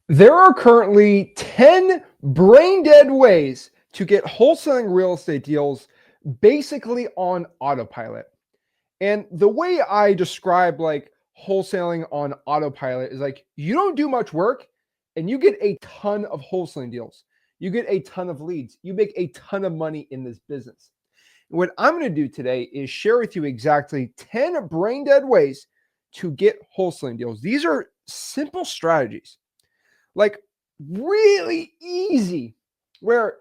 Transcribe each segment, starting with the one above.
There are currently 10 brain dead ways to get wholesaling real estate deals basically on autopilot. And the way I describe like wholesaling on autopilot is like you don't do much work and you get a ton of wholesaling deals. You get a ton of leads. You make a ton of money in this business. What I'm going to do today is share with you exactly 10 brain dead ways to get wholesaling deals. These are simple strategies, like really easy, where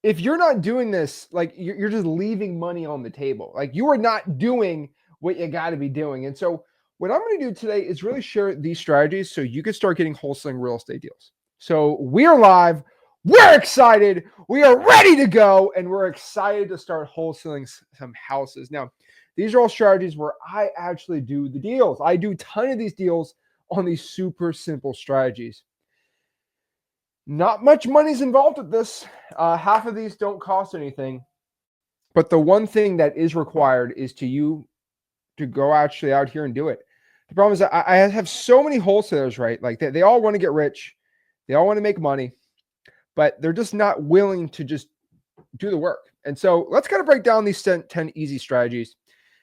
if you're not doing this, like you're just leaving money on the table. Like you are not doing what you got to be doing. And so what I'm going to do today is really share these strategies so you can start getting wholesaling real estate deals. So we are live. We're excited. We are ready to go. And we're excited to start wholesaling some houses. Now, these are all strategies where I actually do the deals. I do a ton of these deals on these super simple strategies. Not much money's involved with this. Half of these don't cost anything. But the one thing that is required is to go actually out here and do it. The problem is that I have so many wholesalers, right? Like they all want to get rich. They all want to make money, but they're just not willing to just do the work. And so let's kind of break down these 10 easy strategies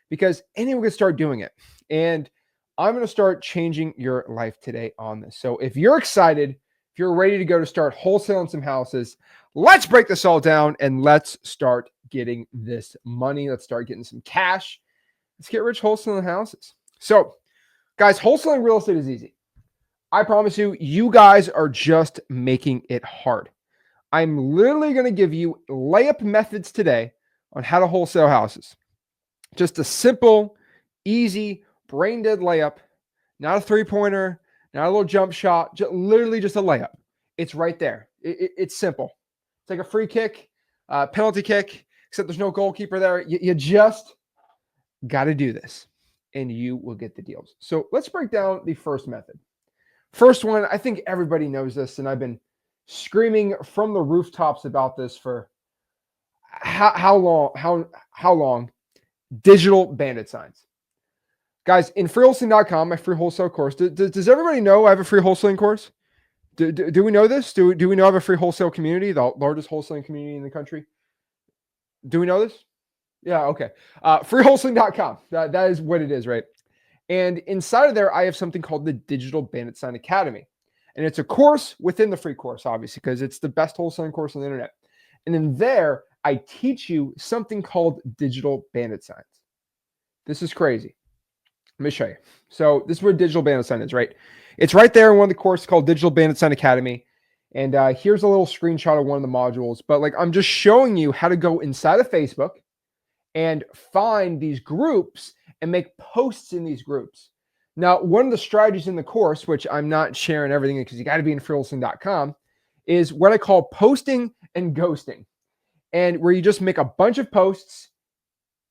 because anyone can start doing it. And I'm going to start changing your life today on this. So if you're excited, if you're ready to go to start wholesaling some houses, let's break this all down and let's start getting this money. Let's start getting some cash. Let's get rich wholesaling houses. So, guys, wholesaling real estate is easy. I promise you, you guys are just making it hard. I'm literally going to give you layup methods today on how to wholesale houses. Just a simple, easy, brain dead layup, not a three-pointer, not a little jump shot, literally just a layup. It's right there. It's simple. It's like a free kick, penalty kick, except there's no goalkeeper there. You just got to do this and you will get the deals. So let's break down the first method. First one, I think everybody knows this, and I've been screaming from the rooftops about this for how long? Digital bandit signs. Guys, in freewholesaling.com, my free wholesale course, does everybody know I have a free wholesaling course? Do we know this? Do we know I have a free wholesale community, the largest wholesaling community in the country? Do we know this? Yeah, okay. Freewholesaling.com. That is what it is, right? And inside of there, I have something called the Digital Bandit Sign Academy. And it's a course within the free course, obviously, because it's the best wholesaling course on the internet. And in there, I teach you something called digital bandit signs. This is crazy. Let me show you. So this is where digital bandit sign is, right? It's right there in one of the courses called Digital Bandit Sign Academy. And here's a little screenshot of one of the modules. But like I'm just showing you how to go inside of Facebook and find these groups and make posts in these groups. Now, one of the strategies in the course, which I'm not sharing everything because you got to be in freewholesaling.com, is what I call posting and ghosting. And where you just make a bunch of posts,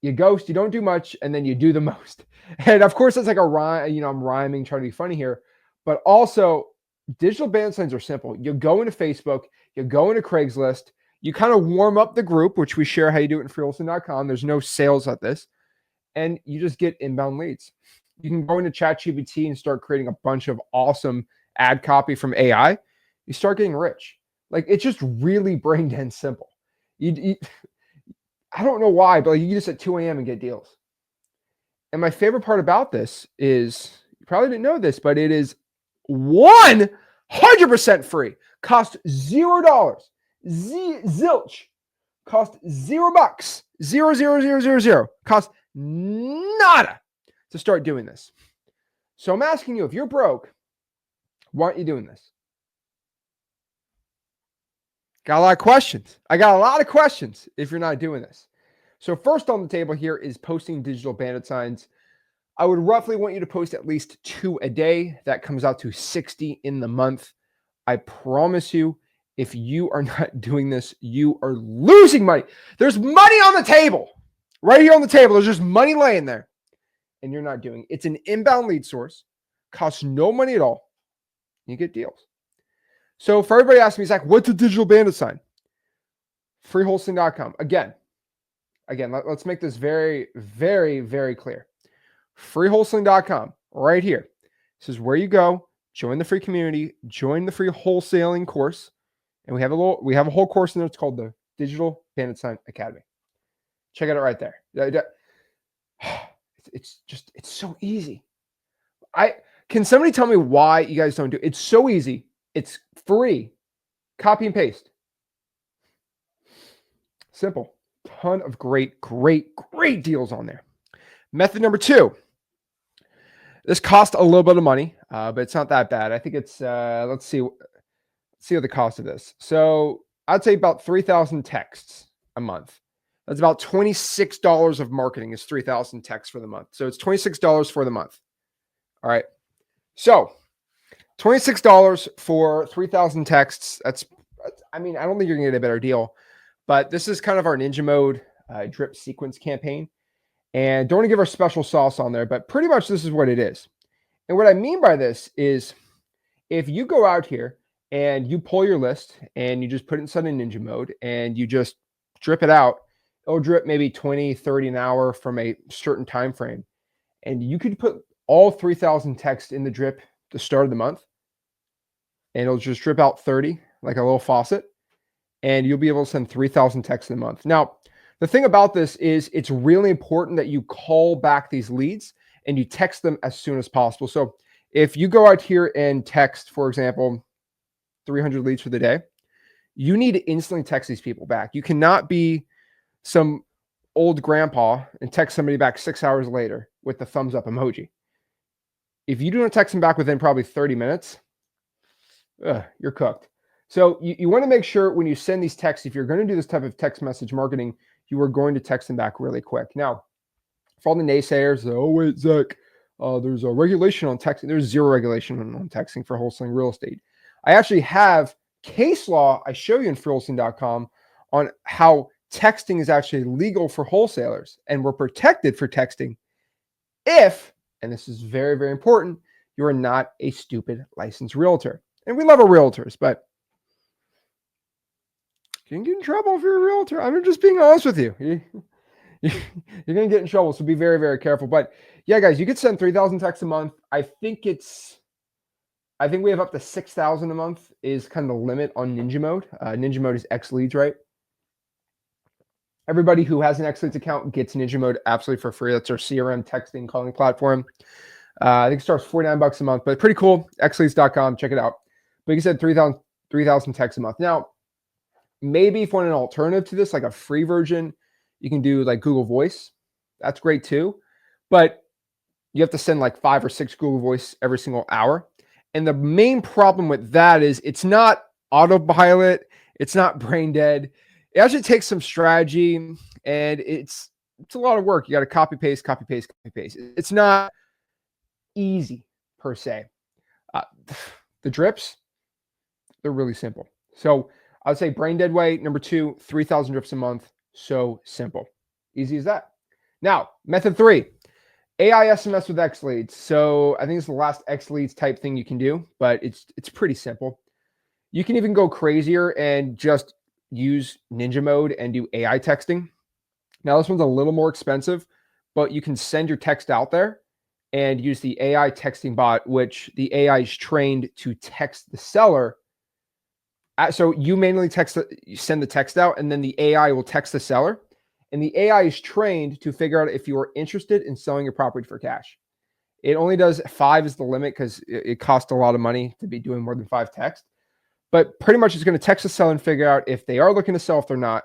you ghost, you don't do much, and then you do the most. And of course, it's like a rhyme, I'm rhyming, trying to be funny here. But also, digital bandit signs are simple. You go into Facebook, you go into Craigslist, you kind of warm up the group, which we share how you do it in freewholesaling.com. There's no sales at this. And you just get inbound leads. You can go into ChatGPT and start creating a bunch of awesome ad copy from AI. You start getting rich. Like it's just really brain dead simple. I don't know why, but like you just at 2 a.m. and get deals. And my favorite part about this is, you probably didn't know this, but it is 100% free. Cost $0. Zilch. Cost $0. Zero, zero, zero, zero, zero. Cost nada to start doing this. So I'm asking you, if you're broke, why aren't you doing this? Got a lot of questions. I got a lot of questions if you're not doing this. So first on the table here is posting digital bandit signs. I would roughly want you to post at least 2 a day. That comes out to 60 in the month. I promise you, if you are not doing this, you are losing money. There's money on the table. Right here on the table, there's just money laying there. And you're not doing it. It's an inbound lead source. Costs no money at all. You get deals. So for everybody asking me, Zach, what's a digital bandit sign? Freewholesaling.com. Again, let's make this very, very, very clear. Freewholesaling.com, right here. This is where you go, join the free community, join the free wholesaling course, and we have a whole course in there. It's called the Digital Bandit Sign Academy. Check it out right there. It's so easy. Can somebody tell me why you guys don't do it? It's so easy. It's free. Copy and paste. Simple. Ton of great deals on there. Method number 2. This costs a little bit of money, but it's not that bad. I think it's let's see what the cost of this. So I'd say about 3,000 texts a month. That's about $26 of marketing is 3,000 texts for the month. So it's $26 for the month. All right. So $26 for 3,000 texts. I mean, I don't think you're gonna get a better deal, but this is kind of our ninja mode drip sequence campaign. And don't want to give our special sauce on there, but pretty much this is what it is. And what I mean by this is if you go out here and you pull your list and you just put it inside of ninja mode and you just drip it out, it'll drip maybe 20, 30 an hour from a certain time frame. And you could put all 3,000 texts in the drip the start of the month, and it'll just drip out 30 like a little faucet, and you'll be able to send 3,000 texts in a month. Now, the thing about this is it's really important that you call back these leads and you text them as soon as possible. So if you go out here and text, for example, 300 leads for the day, you need to instantly text these people back. You cannot be some old grandpa and text somebody back 6 hours later with the thumbs up emoji. If you do not text them back within probably 30 minutes, you're cooked. So you want to make sure when you send these texts, if you're going to do this type of text message marketing, you are going to text them back really quick. Now, for all the naysayers, oh wait, Zach, there's a regulation on texting. There's zero regulation on texting for wholesaling real estate. I actually have case law I show you in freewholesaling.com on how texting is actually legal for wholesalers, and we're protected for texting if, and this is very, very important, you are not a stupid licensed realtor. And we love our realtors, but you can get in trouble if you're a realtor. I'm just being honest with you. You're going to get in trouble, so be very, very careful. But yeah, guys, you could send 3,000 texts a month. I think we have up to 6,000 a month is kind of the limit on Ninja Mode. Ninja Mode is XLeads, right? Everybody who has an XLeads account gets Ninja Mode absolutely for free. That's our CRM texting calling platform. I think it starts $49 a month, but pretty cool. XLeads.com, check it out. But you said 3,000 texts a month. Now, maybe if you want an alternative to this, like a free version, you can do like Google Voice. That's great too. But you have to send like 5 or 6 Google Voice every single hour. And the main problem with that is it's not autopilot. It's not brain dead. It actually takes some strategy, and it's a lot of work. You got to copy paste. It's not easy per se. The drips, they're really simple. So I would say brain dead way. Number 2, 3,000 drips a month. So simple. Easy as that. Now, method 3, AI SMS with XLeads. So I think it's the last XLeads type thing you can do, but it's pretty simple. You can even go crazier and just use Ninja Mode and do AI texting. Now, this one's a little more expensive, but you can send your text out there and use the AI texting bot, which the AI is trained to text the seller. So you manually you send the text out, and then the AI will text the seller. And the AI is trained to figure out if you are interested in selling your property for cash. It only does 5 is the limit because it costs a lot of money to be doing more than 5 texts. But pretty much it's going to text the seller and figure out if they are looking to sell, if they're not.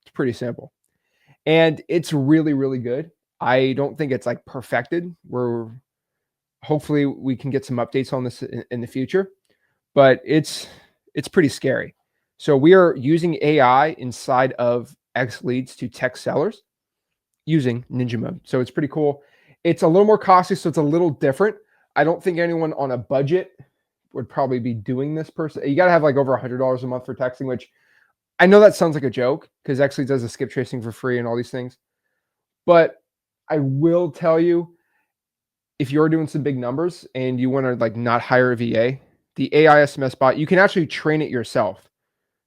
It's pretty simple. And it's really, really good. I don't think it's like perfected. Hopefully we can get some updates on this in the future, but it's pretty scary. So we are using AI inside of XLeads to text sellers using Ninja Mode. So it's pretty cool. It's a little more costly, so it's a little different. I don't think anyone on a budget would probably be doing this person. You got to have like over $100 a month for texting, which I know that sounds like a joke because XLeads does a skip tracing for free and all these things. But I will tell you, if you're doing some big numbers and you want to like not hire a VA, the AI SMS bot, you can actually train it yourself.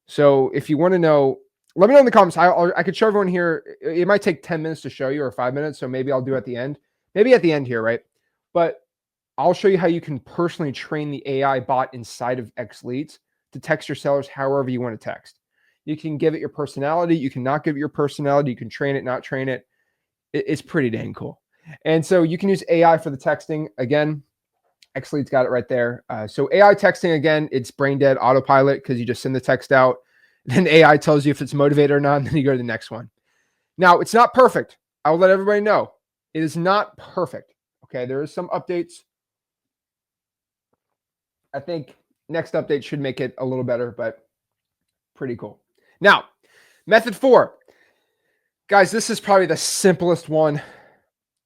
So if you want to know, let me know in the comments. I could show everyone here. It might take 10 minutes to show you or 5 minutes. So maybe I'll do it at the end. Maybe at the end here, right? But I'll show you how you can personally train the AI bot inside of XLeads to text your sellers however you want to text. You can give it your personality. You can not give it your personality. You can train it, not train it. It's pretty dang cool. And so you can use AI for the texting. Again, XLeads got it right there. So AI texting, again, it's brain dead autopilot because you just send the text out. Then AI tells you if it's motivated or not, and then you go to the next one. Now, it's not perfect. I will let everybody know. It is not perfect. Okay, there is some updates. I think next update should make it a little better, but pretty cool. Now, method 4. Guys, this is probably the simplest one.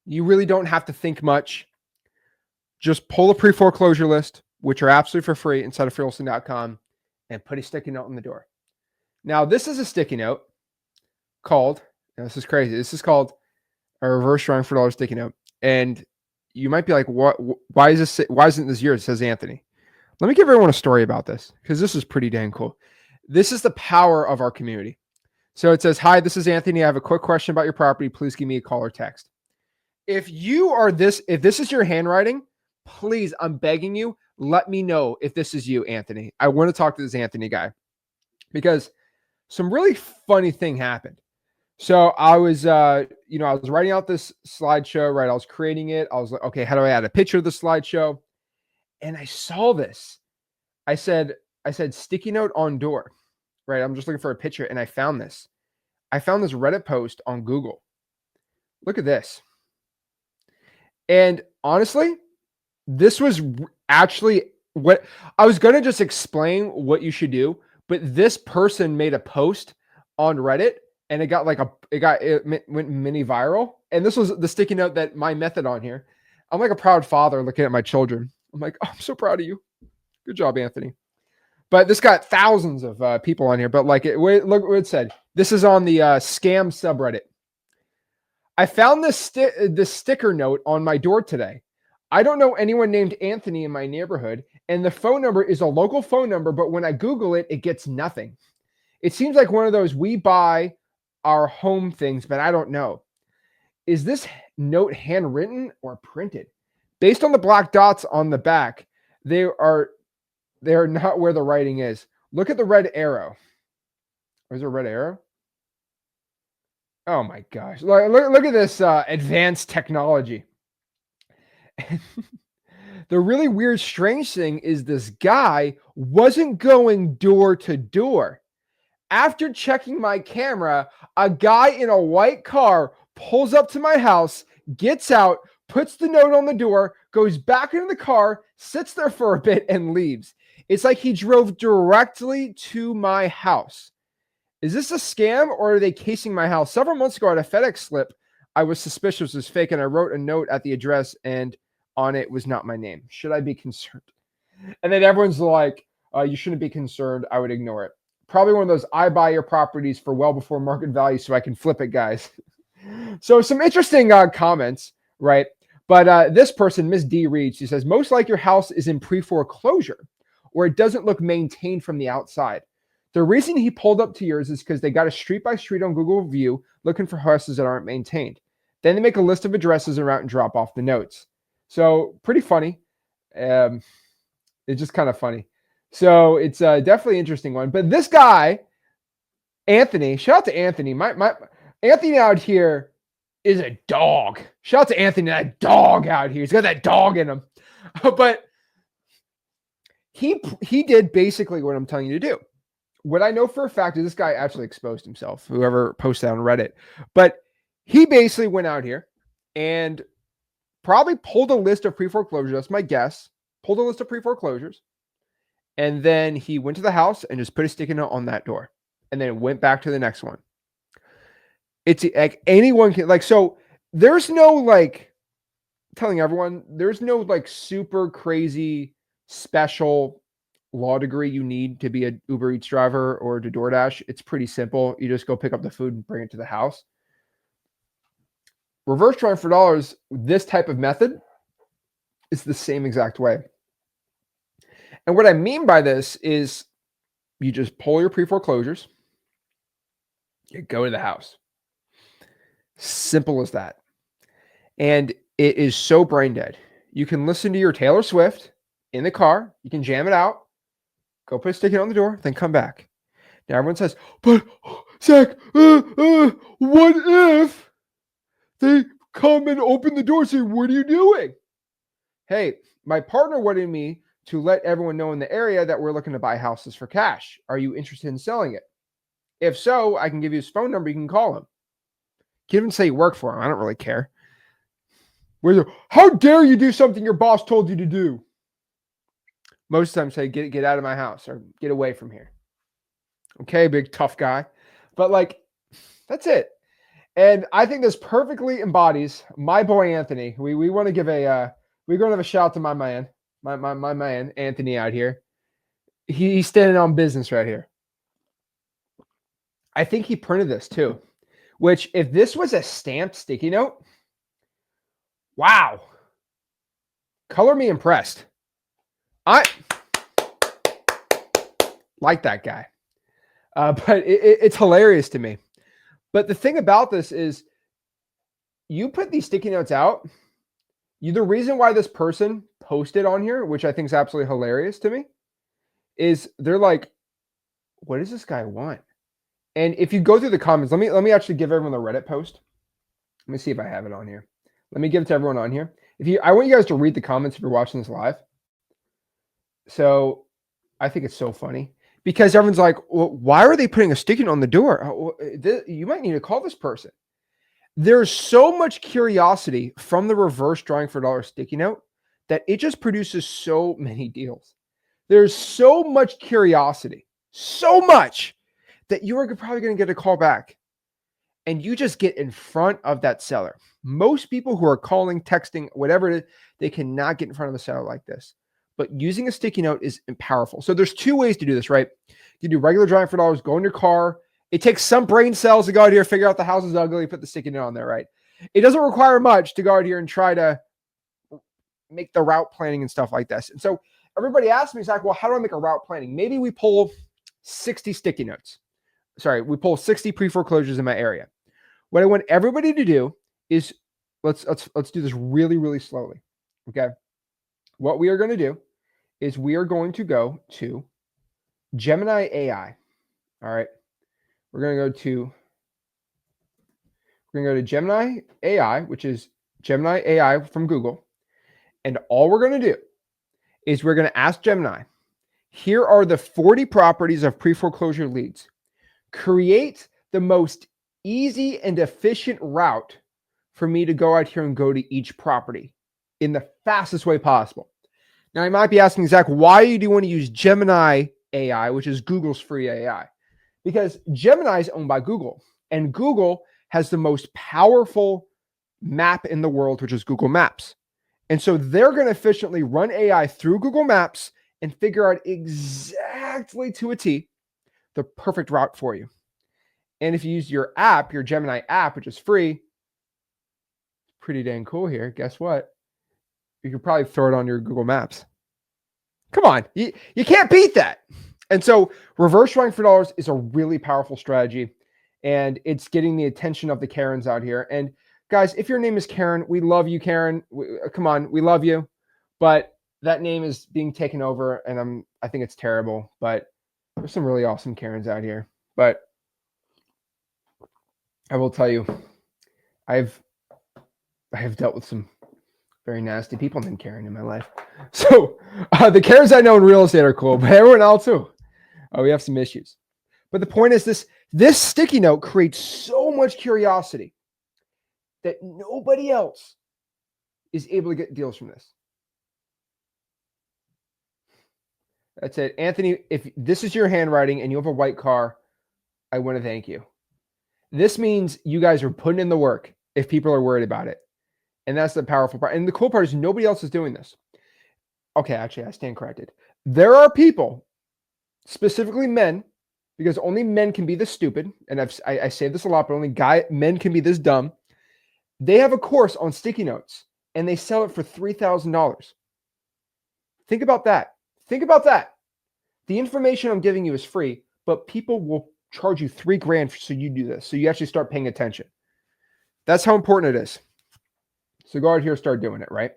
You really don't have to think much. Just pull a pre-foreclosure list, which are absolutely for free inside of freewholesaling.com, and put a sticky note on the door. Now, this is a sticky note called, this is crazy. This is called a reverse drawing for $1 sticky note. And you might be like, what? Why isn't this yours? It says Anthony. Let me give everyone a story about this because this is pretty dang cool. This is the power of our community. So it says, hi, this is Anthony. I have a quick question about your property. Please give me a call or text. If this is your handwriting, please, I'm begging you, let me know if this is you, Anthony. I want to talk to this Anthony guy because some really funny thing happened. So I was, I was writing out this slideshow, right? I was creating it. I was like, okay, how do I add a picture of the slideshow? And I saw this. I said, sticky note on door, right? I'm just looking for a picture. And I found this. I found this Reddit post on Google. Look at this. And honestly, this was actually what I was going to just explain what you should do. But this person made a post on Reddit and it went mini viral. And this was the sticky note that my method on here. I'm like a proud father looking at my children. I'm like, oh, I'm so proud of you. Good job, Anthony. But this got thousands of people on here. But like, look what it said. This is on the scam subreddit. I found this sticker note on my door today. I don't know anyone named Anthony in my neighborhood, and the phone number is a local phone number, but when I Google it, it gets nothing. It seems like one of those we buy our home things, but I don't know. Is this note handwritten or printed? Based on the black dots on the back, they are not where the writing is. Look at the red arrow. Is there a red arrow? Oh my gosh. Look at this advanced technology. The really weird, strange thing is this guy wasn't going door to door. After checking my camera, a guy in a white car pulls up to my house, gets out, puts the note on the door, goes back into the car, sits there for a bit, and leaves. It's like he drove directly to my house. Is this a scam or are they casing my house? Several months ago, I had a FedEx slip I was suspicious was fake, and I wrote a note at the address, and on it was not my name. Should I be concerned? And then everyone's like, you shouldn't be concerned. I would ignore it. Probably one of those I buy your properties for well before market value so I can flip it, guys. So some interesting comments, right? But this person, Miss D reads, she says, most like your house is in pre-foreclosure or it doesn't look maintained from the outside. The reason he pulled up to yours is because they got a street by street on Google View looking for houses that aren't maintained. Then they make a list of addresses around and drop off the notes. So pretty funny. It's just kind of funny. So it's definitely an interesting one. But this guy, Anthony, shout out to Anthony. My Anthony out here is a dog. Shout out to Anthony, that dog out here. He's got that dog in him. But he did basically what I'm telling you to do. What I know for a fact is this guy actually exposed himself, whoever posted on Reddit. But he basically went out here and probably pulled a list of pre-foreclosures. That's my guess. Pulled a list of pre-foreclosures. And then he went to the house and just put a sticky note on that door. And then went back to the next one. It's like anyone can, like, so there's no, like, telling everyone, there's no, like, super crazy special law degree you need to be an Uber Eats driver or to DoorDash. It's pretty simple. You just go pick up the food and bring it to the house. Reverse drawing for dollars, this type of method is the same exact way. And what I mean by this is you just pull your pre-foreclosures, you go to the house. Simple as that. And it is so brain dead. You can listen to your Taylor Swift in the car. You can jam it out, go put a sticky note on the door, then come back. Now everyone says, but Zach, what if they come and open the door and say, what are you doing? Hey, my partner wanted me to let everyone know in the area that we're looking to buy houses for cash. Are you interested in selling it? If so, I can give you his phone number. You can call him. You can even say you work for him. I don't really care. How dare you do something your boss told you to do? Most of the time say, get out of my house or get away from here. Okay, big tough guy. But like, that's it. And I think this perfectly embodies my boy Anthony. We want to give we're going to have a shout out to my man, my man Anthony out here. He's standing on business right here. I think he printed this too, which if this was a stamped sticky note, wow. Color me impressed. I like that guy. But it's hilarious to me. But the thing about this is you put these sticky notes out. The reason why this person posted on here, which I think is absolutely hilarious to me, is they're like, what does this guy want? And if you go through the comments, let me actually give everyone the Reddit post. Let me see if I have it on here. Let me give it to everyone on here. I want you guys to read the comments if you're watching this live. So I think it's so funny because everyone's like, well, why are they putting a sticky note on the door? You might need to call this person. There's so much curiosity from the reverse drawing for $1 sticky note that it just produces so many deals. There's so much curiosity, so much that you are probably going to get a call back and you just get in front of that seller. Most people who are calling, texting, whatever it is, they cannot get in front of a seller like this. But using a sticky note is powerful. So there's two ways to do this, right? You do regular drawing for $1, go in your car. It takes some brain cells to go out here, figure out the house is ugly, put the sticky note on there, right? It doesn't require much to go out here and try to make the route planning and stuff like this. And so everybody asks me, it's like, well, how do I make a route planning? Maybe we pull 60 sticky notes. Sorry, we pull 60 pre-foreclosures in my area. What I want everybody to do is let's do this really, really slowly. Okay. What we are going to do is we are going to go to Gemini AI. All right. We're going to go to Gemini AI, which is Gemini AI from Google. And all we're going to do is we're going to ask Gemini, here are the 40 properties of pre-foreclosure leads. Create the most easy and efficient route for me to go out here and go to each property in the fastest way possible. Now, you might be asking, Zach, why do you want to use Gemini AI, which is Google's free AI? Because Gemini is owned by Google, and Google has the most powerful map in the world, which is Google Maps. And so they're going to efficiently run AI through Google Maps and figure out exactly to a T the perfect route for you. And if you use your app, your Gemini app, which is free, pretty dang cool here. Guess what? You could probably throw it on your Google Maps. Come on. You can't beat that. And so reverse drawing for $1 is a really powerful strategy. And it's getting the attention of the Karens out here. And guys, if your name is Karen, we love you, Karen. Come on, we love you. But that name is being taken over, and I think it's terrible. But there's some really awesome Karens out here. But I will tell you, I have dealt with some very nasty people named Karen in my life. So the Karens I know in real estate are cool, but everyone else too. We have some issues. But the point is this sticky note creates so much curiosity that nobody else is able to get deals from this. That's it. Anthony, if this is your handwriting and you have a white car, I want to thank you. This means you guys are putting in the work if people are worried about it. And that's the powerful part. And the cool part is nobody else is doing this. Okay, actually, I stand corrected. There are people, specifically men, because only men can be this stupid. And I say this a lot, but only men can be this dumb. They have a course on sticky notes and they sell it for $3,000. Think about that. Think about that. The information I'm giving you is free, but people will charge you $3,000 so you do this. So you actually start paying attention. That's how important it is. So go out here and start doing it, right?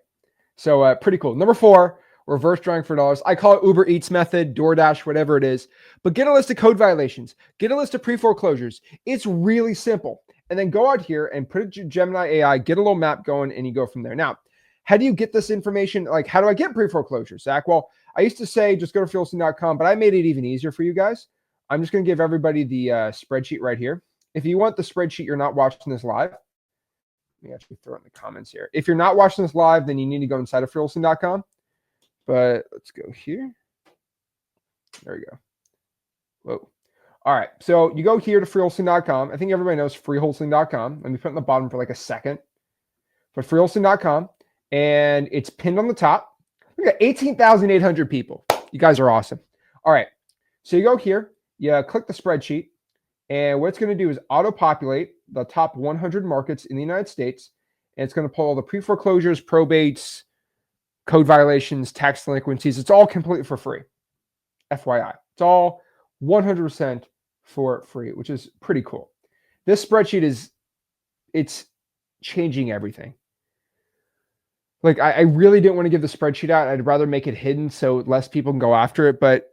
So pretty cool. Number 4, reverse drawing for dollars. I call it Uber Eats method, DoorDash, whatever it is. But get a list of code violations. Get a list of pre-foreclosures. It's really simple. And then go out here and put it in Gemini AI, get a little map going, and you go from there. Now, how do you get this information? Like, how do I get pre-foreclosures, Zach? Well, I used to say just go to wholesaling.com, but I made it even easier for you guys. I'm just going to give everybody the spreadsheet right here. If you want the spreadsheet, you're not watching this live. Let me actually throw it in the comments here. If you're not watching this live, then you need to go inside of wholesaling.com. But let's go here. There we go. Whoa. All right. So you go here to freewholesaling.com. I think everybody knows freewholesaling.com. Let me put it in the bottom for like a second. But freewholesaling.com. And it's pinned on the top. We got 18,800 people. You guys are awesome. All right. So you go here. You click the spreadsheet. And what it's going to do is auto-populate the top 100 markets in the United States. And it's going to pull all the pre-foreclosures, probates, code violations, tax delinquencies. It's all completely for free. FYI. It's all 100% for free, which is pretty cool. This spreadsheet it's changing everything. Like, I really didn't want to give the spreadsheet out. I'd rather make it hidden so less people can go after it. But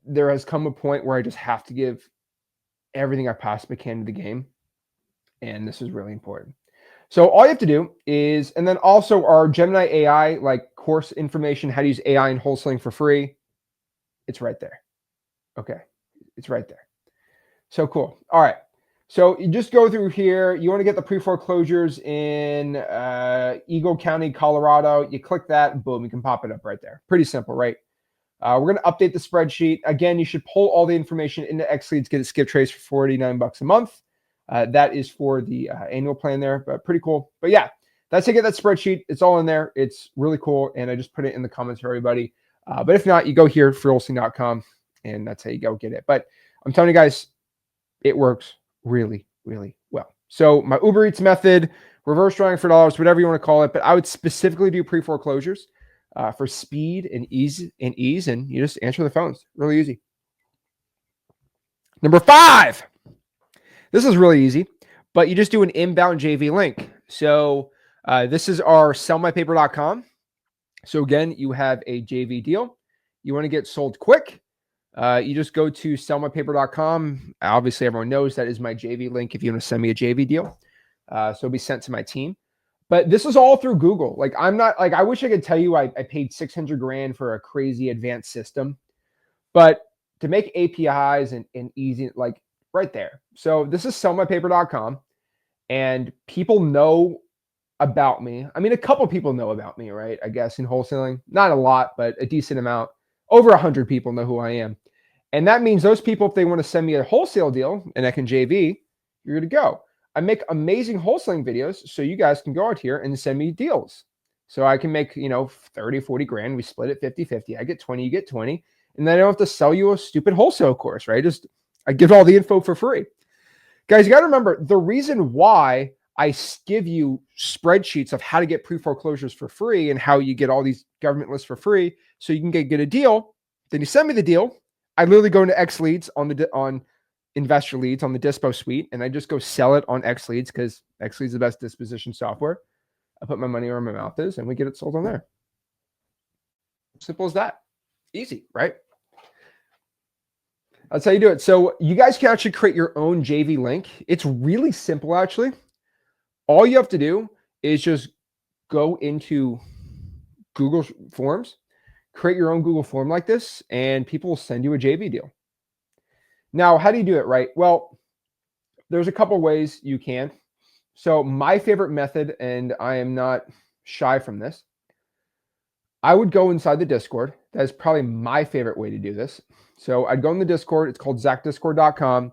there has come a point where I just have to give everything I possibly can to the game. And this is really important. So all you have to do is, and then also our Gemini AI, like course information, how to use AI in wholesaling for free. It's right there. Okay. It's right there. So cool. All right. So you just go through here. You want to get the pre-foreclosures in Eagle County, Colorado. You click that and boom, you can pop it up right there. Pretty simple, right? We're going to update the spreadsheet. Again, you should pull all the information into XLeads, get it skip trace for $49 a month. That is for the annual plan there, but pretty cool. But yeah, that's how you get that spreadsheet. It's all in there. It's really cool. And I just put it in the comments for everybody. But if not, you go here, freewholesaling.com, and that's how you go get it. But I'm telling you guys, it works really, really well. So my Uber Eats method, reverse drawing for dollars, whatever you want to call it. But I would specifically do pre-foreclosures for speed and ease, and you just answer the phones. Really easy. Number 5. This is really easy, but you just do an inbound JV link. So this is our sellmypaper.com. So again, you have a JV deal. You want to get sold quick. You just go to sellmypaper.com. Obviously, everyone knows that is my JV link if you want to send me a JV deal. So it'll be sent to my team. But this is all through Google. Like, I'm not, like, I wish I could tell you I paid 600 grand for a crazy advanced system. But to make APIs and easy, like, right there. So this is sellmypaper.com, and people know about me. I mean, a couple people know about me, right? I guess in wholesaling, not a lot, but a decent amount. Over 100 people know who I am. And that means those people, if they want to send me a wholesale deal and I can JV, you're good to go. I make amazing wholesaling videos so you guys can go out here and send me deals. So I can make, 30, 40 grand. We split it 50-50. I get 20, you get 20. And then I don't have to sell you a stupid wholesale course, right? I give all the info for free. Guys, you got to remember, the reason why I give you spreadsheets of how to get pre-foreclosures for free and how you get all these government lists for free so you can get a deal. Then you send me the deal. I literally go into XLeads on Investor Leads on the Dispo suite, and I just go sell it on XLeads because XLeads is the best disposition software. I put my money where my mouth is, and we get it sold on there. Simple as that. Easy, right? That's how you do it. So you guys can actually create your own JV link. It's really simple, actually. All you have to do is just go into Google Forms, create your own Google form like this, and people will send you a JV deal. Now, how do you do it, right? Well, there's a couple ways you can. So my favorite method, and I am not shy from this, I would go inside the Discord. That is probably my favorite way to do this. So I'd go in the Discord. It's called ZachDiscord.com.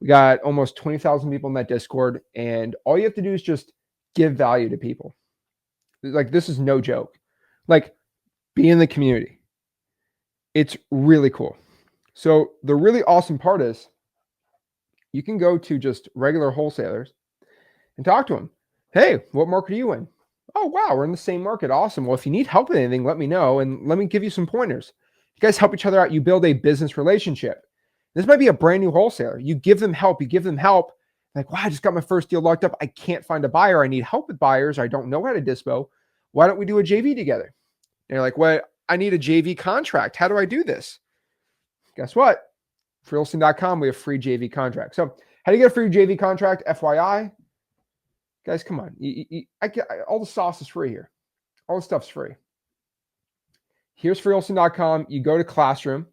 We got almost 20,000 people in that Discord, and all you have to do is just give value to people. Like, this is no joke. Like, be in the community. It's really cool. So the really awesome part is you can go to just regular wholesalers and talk to them. Hey, what market are you in? Oh, wow, we're in the same market. Awesome. Well, if you need help with anything, let me know, and let me give you some pointers. You guys help each other out. You build a business relationship. This might be a brand new wholesaler. You give them help. Like, wow, I just got my first deal locked up. I can't find a buyer. I need help with buyers. I don't know how to dispo. Why don't we do a JV together? And you're like, well, I need a JV contract. How do I do this? Guess what? For Wholesaling.com, we have free JV contract. So how do you get a free JV contract? FYI, guys, come on. All the sauce is free here. All the stuff's free. Here's freeolson.com. You go to Classroom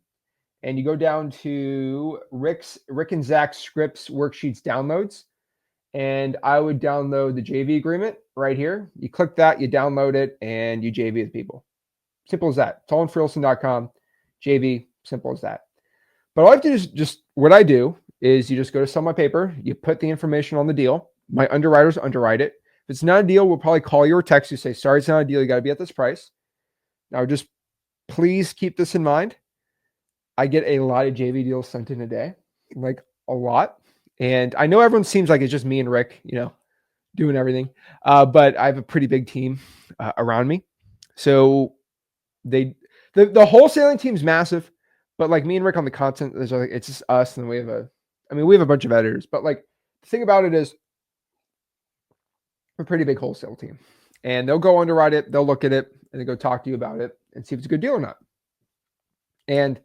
and you go down to Rick and Zach's scripts, worksheets, downloads. And I would download the JV agreement right here. You click that, you download it, and you JV with people. Simple as that. It's all on freeolson.com. JV, simple as that. But all I have to do is just what I do is you just go to Sell My Paper, you put the information on the deal. My underwriters underwrite it. If it's not a deal, we'll probably call you or text you, say, sorry, it's not a deal. You got to be at this price. Now, just please keep this in mind. I get a lot of JV deals sent in a day, like a lot. And I know everyone seems like it's just me and Rick, doing everything. But I have a pretty big team around me. So the wholesaling team's massive, but like me and Rick on the content, it's just us. And we have a bunch of editors, but like the thing about it is we're a pretty big wholesale team, and they'll go underwrite it. They'll look at it and they go talk to you about it and see if it's a good deal or not. And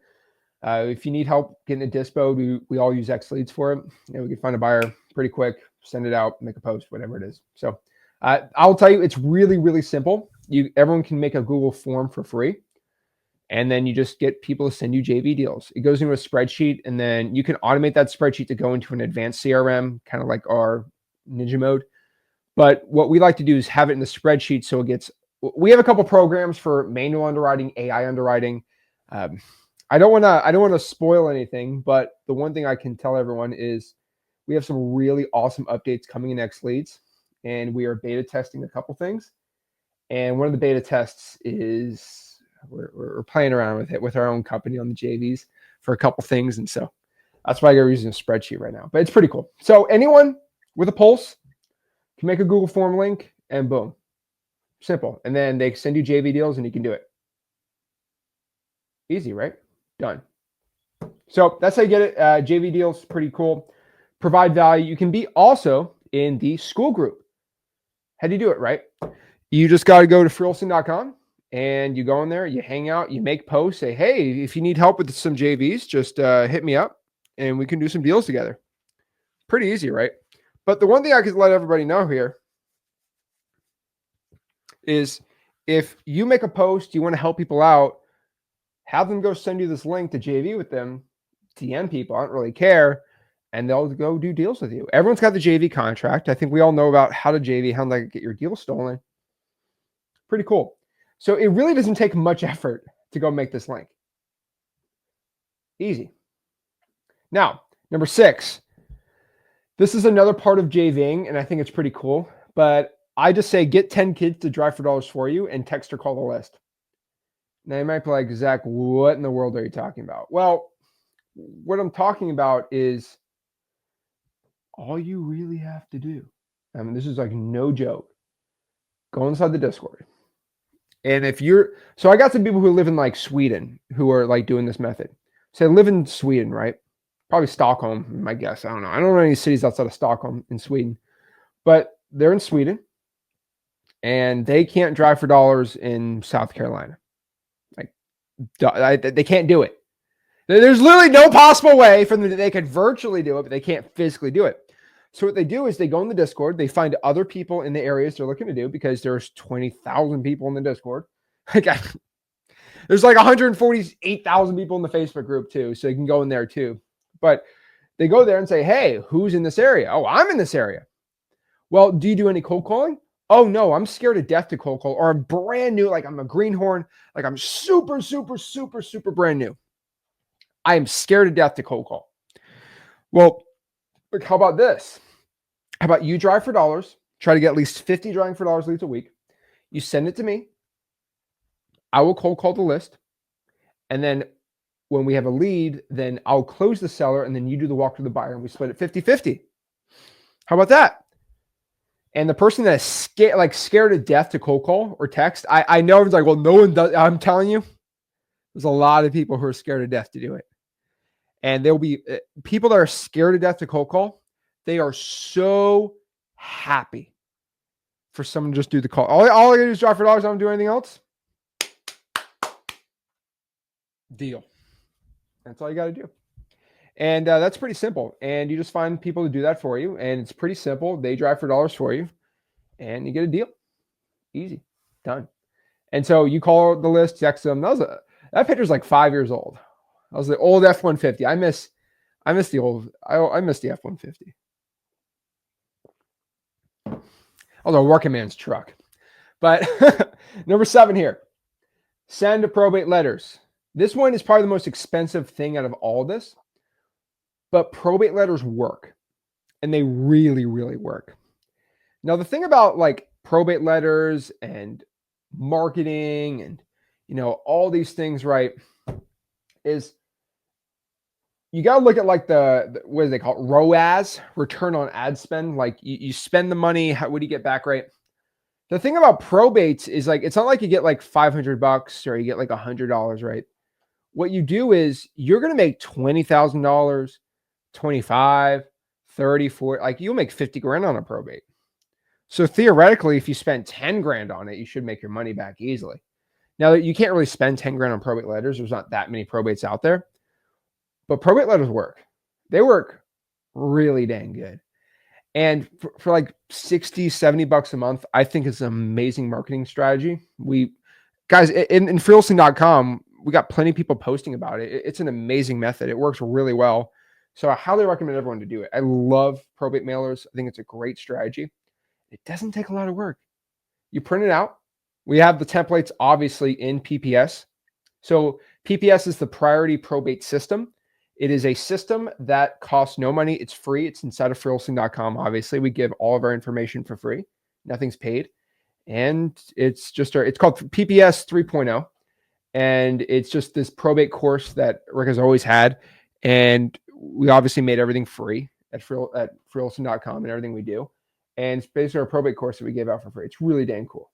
if you need help getting a dispo, we all use XLeads for it. We can find a buyer pretty quick, send it out, make a post, whatever it is. So I'll tell you, it's really, really simple. Everyone can make a Google form for free. And then you just get people to send you JV deals. It goes into a spreadsheet, and then you can automate that spreadsheet to go into an advanced CRM, kind of like our Ninja mode. But what we like to do is have it in the spreadsheet. So we have a couple programs for manual underwriting, AI underwriting. I don't want to spoil anything, but the one thing I can tell everyone is we have some really awesome updates coming in XLeads, and we are beta testing a couple things. And one of the beta tests is we're playing around with it with our own company on the JVs for a couple things. And so that's why you're using a spreadsheet right now, but it's pretty cool. So anyone with a pulse can make a Google form link and boom, simple. And then they send you JV deals and you can do it. Easy, right? Done. So that's how you get it. JV deals, pretty cool. Provide value. You can be also in the school group. How do you do it, right? You just got to go to freeolson.com. And you go in there, you hang out, you make posts, say, hey, if you need help with some JVs, just hit me up and we can do some deals together. Pretty easy, right? But the one thing I could let everybody know here is if you make a post, you want to help people out, have them go send you this link to JV with them, DM people, I don't really care, and they'll go do deals with you. Everyone's got the JV contract. I think we all know about how to JV, how to get your deal stolen. Pretty cool. So it really doesn't take much effort to go make this link. Easy. Now, number 6. This is another part of JVing, and I think it's pretty cool. But I just say get 10 kids to drive for dollars for you and text or call the list. Now you might be like, Zach, what in the world are you talking about? Well, what I'm talking about is all you really have to do. I mean, this is like no joke. Go inside the Discord. And so I got some people who live in like Sweden who are like doing this method. So they live in Sweden, right? Probably Stockholm, my guess. I don't know. I don't know any cities outside of Stockholm in Sweden, but they're in Sweden and they can't drive for dollars in South Carolina. Like they can't do it. There's literally no possible way for them that they could virtually do it, but they can't physically do it. So what they do is they go in the Discord, they find other people in the areas they're looking to do because there's 20,000 people in the Discord. There's like 148,000 people in the Facebook group too. So you can go in there too. But they go there and say, hey, who's in this area? Oh, I'm in this area. Well, do you do any cold calling? Oh no, I'm scared to death to cold call, or I'm brand new. Like I'm a greenhorn. Like I'm super, super, super, super brand new. I am scared to death to cold call. Well, look, how about this? How about you drive for dollars? Try to get at least 50 driving for dollars leads a week. You send it to me. I will cold call the list. And then when we have a lead, then I'll close the seller and then you do the walk to the buyer and we split it 50-50. How about that? And the person that is scared to death to cold call or text, I know everyone's like, well, no one does. I'm telling you, there's a lot of people who are scared to death to do it. And there'll be people that are scared to death to cold call. They are so happy for someone to just do the call. All I gotta do is drive for dollars. I don't do anything else. Deal. That's all you got to do. And that's pretty simple. And you just find people to do that for you. And it's pretty simple. They drive for dollars for you and you get a deal. Easy. Done. And so you call the list, text them. That picture's like 5 years old. That was the old F-150. I miss the old, I miss the F-150. That was a working man's truck. But number 7 here, send probate letters. This one is probably the most expensive thing out of all this, but probate letters work, and they really, really work. Now, the thing about like probate letters and marketing and, all these things, right, is you got to look at like the what do they call it? ROAS, return on ad spend. Like you spend the money, what do you get back, right? The thing about probates is like, it's not like you get like $500 or you get like $100, right? What you do is you're going to make $20,000, 25, 30, 40, like you'll make 50 grand on a probate. So theoretically, if you spend 10 grand on it, you should make your money back easily. Now you can't really spend 10 grand on probate letters. There's not that many probates out there, but probate letters work. They work really dang good. And for like 60, 70 bucks a month, I think it's an amazing marketing strategy. Guys, in Wholesaling.com, we got plenty of people posting about it. It's an amazing method. It works really well. So I highly recommend everyone to do it. I love probate mailers. I think it's a great strategy. It doesn't take a lot of work. You print it out. We have the templates obviously in PPS. So PPS is the priority probate system. It is a system that costs no money. It's free. It's inside of Wholesaling.com. Obviously, we give all of our information for free. Nothing's paid. And it's called PPS 3.0. And it's just this probate course that Rick has always had. And we obviously made everything free at Wholesaling.com and everything we do. And it's basically our probate course that we gave out for free. It's really dang cool.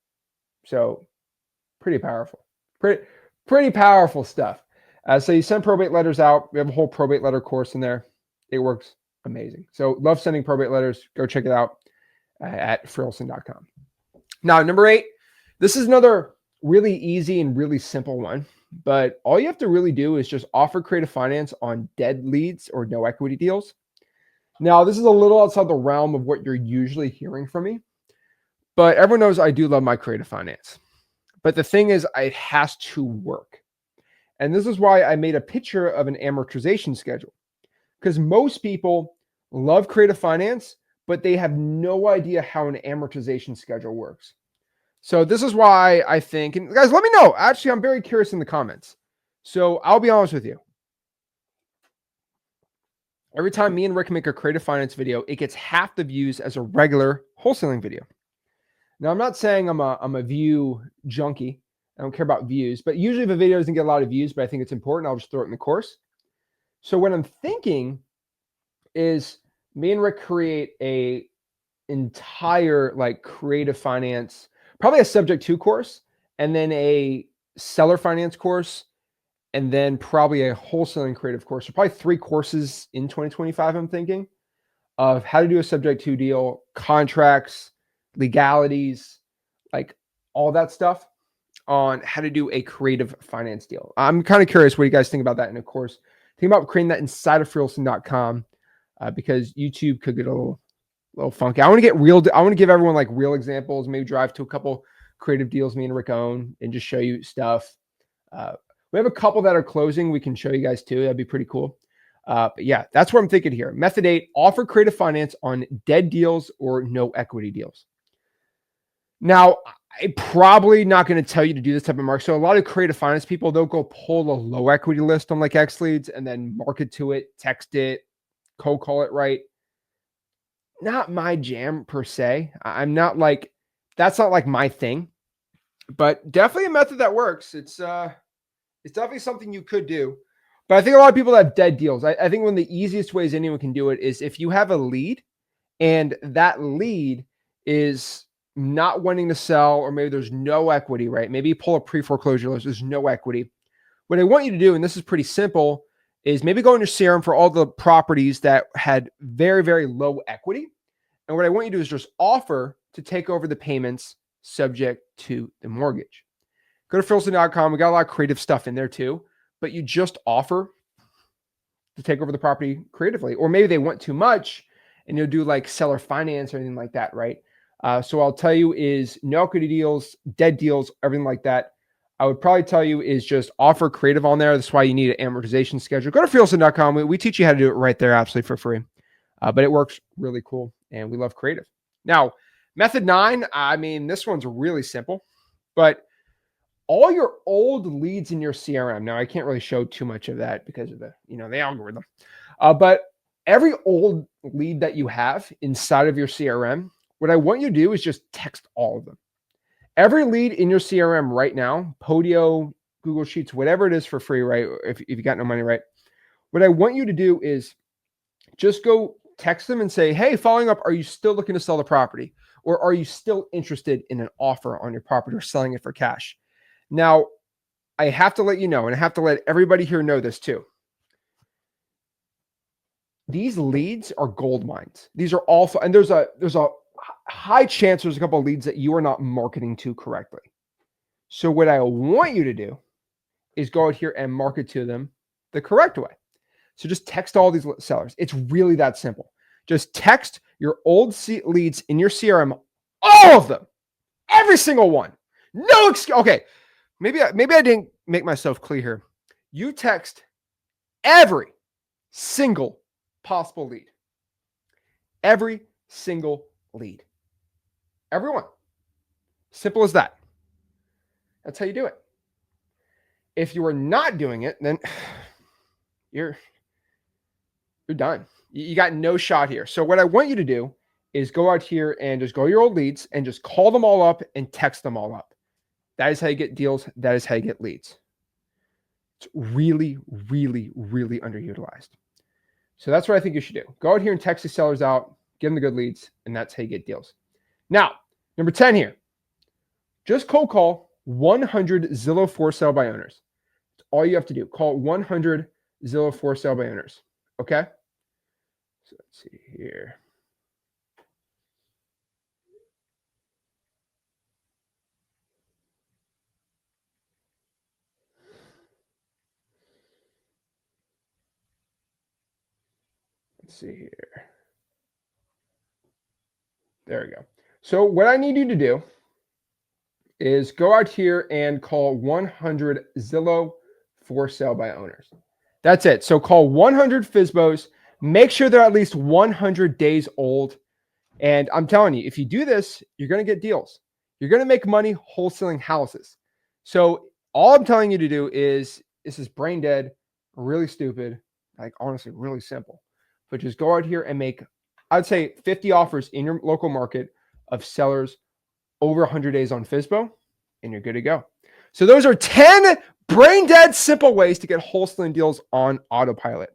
So pretty powerful. Pretty powerful stuff. So you send probate letters out. We have a whole probate letter course in there. It works amazing. So love sending probate letters. Go check it out at Wholesaling.com. Now, number 8, this is another really easy and really simple one, but all you have to really do is just offer creative finance on dead leads or no equity deals. Now, this is a little outside the realm of what you're usually hearing from me, but everyone knows I do love my creative finance. But the thing is, it has to work. And this is why I made a picture of an amortization schedule, because most people love creative finance, but they have no idea how an amortization schedule works. So this is why I think, and guys, let me know. Actually, I'm very curious in the comments. So I'll be honest with you. Every time me and Rick make a creative finance video, it gets half the views as a regular wholesaling video. Now, I'm not saying I'm a view junkie. I don't care about views, but usually if a video doesn't get a lot of views, but I think it's important, I'll just throw it in the course. So what I'm thinking is me and Rick create a entire like creative finance, probably a subject to course, and then a seller finance course, and then probably a wholesaling creative course. So probably 3 courses in 2025, I'm thinking, of how to do a subject to deal, contracts, legalities, like all that stuff on how to do a creative finance deal. I'm kind of curious what you guys think about that in a course. Think about creating that inside of Wholesaling.com because YouTube could get a little funky. I want to give everyone like real examples, maybe drive to a couple creative deals me and Rick own and just show you stuff. We have a couple that are closing. We can show you guys too. That'd be pretty cool. But yeah, that's what I'm thinking here. Method 8, offer creative finance on dead deals or no equity deals. Now, I'm probably not going to tell you to do this type of market. So a lot of creative finance people, they'll go pull a low equity list on like XLeads and then market to it, text it, cold call it, right? Not my jam per se. I'm not like, that's not like my thing, but definitely a method that works. It's definitely something you could do, but I think a lot of people have dead deals. I think one of the easiest ways anyone can do it is if you have a lead and that lead is not wanting to sell, or maybe there's no equity, right? Maybe you pull a pre-foreclosure list, there's no equity. What I want you to do, and this is pretty simple, is maybe go in your CRM for all the properties that had very, very low equity. And what I want you to do is just offer to take over the payments subject to the mortgage. Go to Wholesaling.com. We got a lot of creative stuff in there too, but you just offer to take over the property creatively. Or maybe they want too much and you'll do like seller finance or anything like that, right? So I'll tell you is no equity deals, dead deals, everything like that. I would probably tell you is just offer creative on there. That's why you need an amortization schedule. Go to Wholesaling.com. We teach you how to do it right there, absolutely for free. But it works really cool and we love creative. Now, method 9, I mean, this one's really simple, but all your old leads in your CRM. Now, I can't really show too much of that because of the, the algorithm. But every old lead that you have inside of your CRM, what I want you to do is just text all of them. Every lead in your CRM right now, Podio, Google Sheets, whatever it is for free, right? If you got no money, right? What I want you to do is just go text them and say, hey, following up, are you still looking to sell the property? Or are you still interested in an offer on your property or selling it for cash? Now, I have to let you know, and I have to let everybody here know this too. These leads are gold mines. These are also, and there's a high chance there's a couple of leads that you are not marketing to correctly. So what I want you to do is go out here and market to them the correct way. So just text all these sellers. It's really that simple. Just text your old leads in your CRM, all of them, every single one. No excuse. Okay, maybe I didn't make myself clear here. You text every single possible lead. Every single lead. Everyone. Simple as that. That's how you do it. If you are not doing it, then you're done. You got no shot here. So what I want you to do is go out here and just go to your old leads and just call them all up and text them all up. That is how you get deals. That is how you get leads. It's really, really, really underutilized. So that's what I think you should do. Go out here and text the sellers out, give them the good leads, and that's how you get deals. Now, number 10 here. Just cold call 100 Zillow for sale by owners. That's all you have to do. Call 100 Zillow for sale by owners. Okay? So let's see here. Let's see here. There we go. So what I need you to do is go out here and call 100 Zillow for sale by owners. That's it. So call 100 FSBOs. Make sure they're at least 100 days old. And I'm telling you, if you do this, you're going to get deals. You're going to make money wholesaling houses. So all I'm telling you to do is, this is brain dead, really stupid, like honestly, really simple. But just go out here and make, I'd say 50 offers in your local market of sellers over 100 days on FSBO, and you're good to go. So those are 10 brain dead simple ways to get wholesaling deals on autopilot.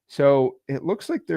So it looks like there's